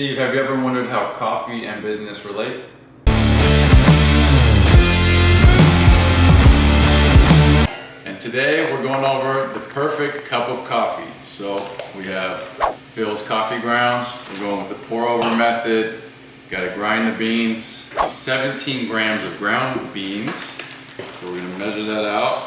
Steve, have you ever wondered how coffee and business relate? And today we're going over the perfect cup of coffee. So we have Phil's coffee grounds. We're going with the pour over method. Got to grind the beans. 17 grams of ground beans. So we're going to measure that out.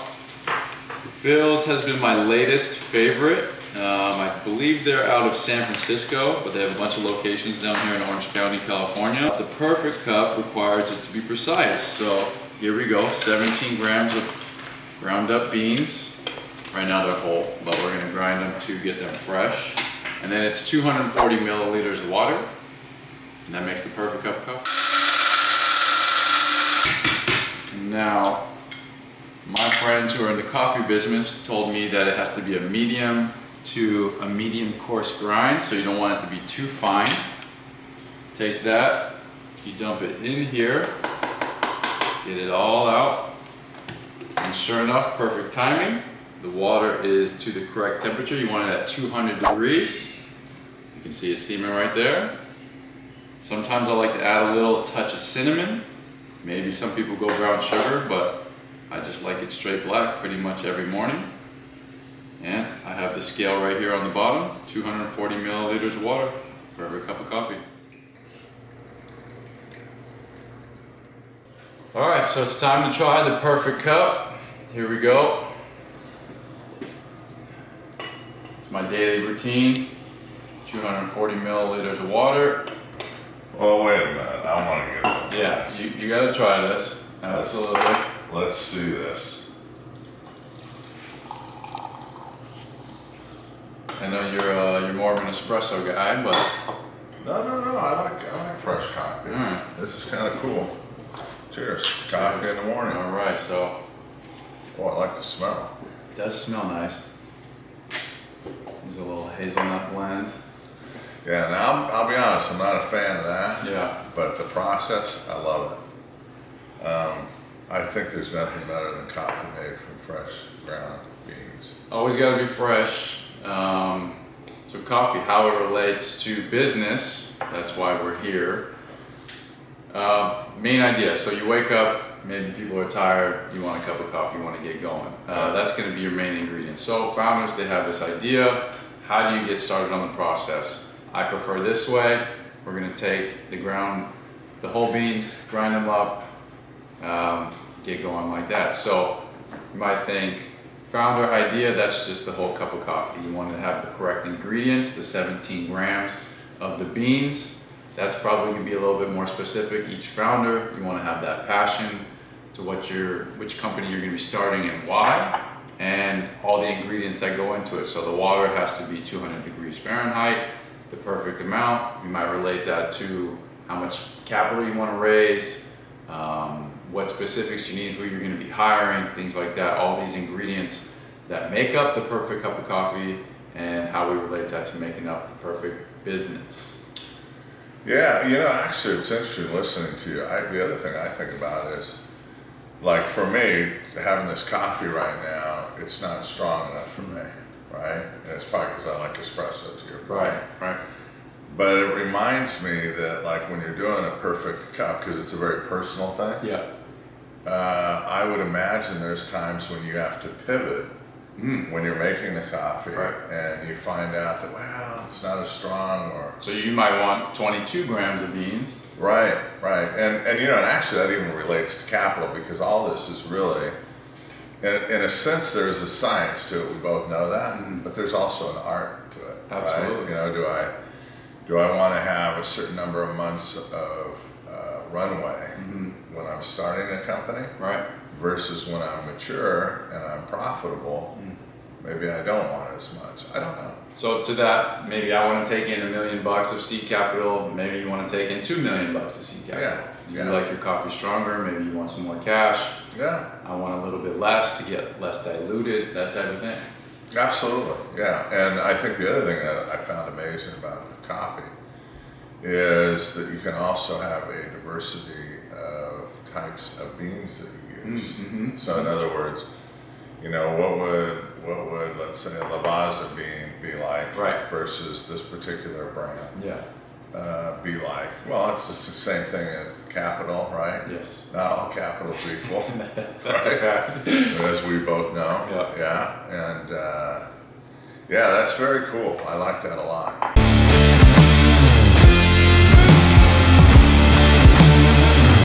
Phil's has been my latest favorite. I believe they're out of San Francisco, but they have a bunch of locations down here in Orange County, California. The perfect cup requires it to be precise. So here we go, 17 grams of ground up beans. Right now they're whole, but we're gonna grind them to get them fresh. And then it's 240 milliliters of water, and that makes the perfect cup of coffee. And now, my friends who are in the coffee business told me that it has to be a medium to a medium coarse grind, so you don't want it to be too fine. Take that, you dump it in here, get it all out, and sure enough, perfect timing. The water is to the correct temperature. You want it at 200 degrees. You can see it steaming right there. Sometimes I like to add a little touch of cinnamon. Maybe some people go brown sugar, but I just like it straight black pretty much every morning. And I have the scale right here on the bottom, 240 milliliters of water for every cup of coffee. All right, so it's time to try the perfect cup. Here we go. It's my daily routine, 240 milliliters of water. Well, wait a minute, I want to get it. Yeah, you gotta try this. Absolutely. Let's see this. I know you're more of an espresso guy, but No, I like fresh coffee. all right. This is kind of cool. Cheers. Coffee in the morning. All right, so Oh, I like the smell. it does smell nice. There's a little hazelnut blend. Yeah, now I'll be honest, I'm not a fan of that. Yeah. But the process, I love it. I think there's nothing better than coffee made from fresh ground beans. Always got to be fresh. So coffee, how it relates to business, that's why we're here. Main idea, so you wake up, maybe people are tired, you want a cup of coffee, you want to get going. That's going to be your main ingredient. So founders, they have this idea. How do you get started on the process? I prefer this way. We're going to take the whole beans, grind them up, get going like that. So you might think, founder idea, that's just the whole cup of coffee. You want to have the correct ingredients, the 17 grams of the beans. That's probably going to be a little bit more specific. Each founder, you want to have that passion to which company you're going to be starting and why, and all the ingredients that go into it. So the water has to be 200 degrees Fahrenheit, the perfect amount. You might relate that to how much capital you want to raise, what specifics you need, who you're going to be hiring, things like that. All these ingredients that make up the perfect cup of coffee, and how we relate that to making up the perfect business. Yeah, actually it's interesting listening to you. The other thing I think about is, like for me, having this coffee right now, it's not strong enough for me, right? And it's probably because I like espresso to your point. Right. But it reminds me that like when you're doing a perfect cup, because it's a very personal thing. Yeah. I would imagine there's times when you have to pivot when you're making the coffee, Right. and you find out that, well, it's not as strong, or So you might want 22 grams of beans. right, and and actually that even relates to capital, because all this is really, in a sense, there is a science to it. We both know that, but there's also an art to it. Absolutely. Right? Do I want to have a certain number of months of runway when I'm starting a company, Right. versus when I'm mature and I'm profitable? Maybe I don't want as much. I don't know. So to that, maybe I want to take in $1 million of seed capital. Maybe you want to take in $2 million of seed capital. Yeah. You like your coffee stronger. Maybe you want some more cash. Yeah. I want a little bit less to get less diluted. That type of thing. Absolutely, yeah. And I think the other thing that I found amazing about the coffee is that you can also have a diversity of types of beans that you use. So in other words, what would let's say a Lavazza bean be like Right. versus this particular brand? Yeah. be like? Well, it's just the same thing as capital, right? Yes. Not all capital is equal. That's a fact. As we both know. Yeah. Yeah. And yeah, that's very cool. I like that a lot.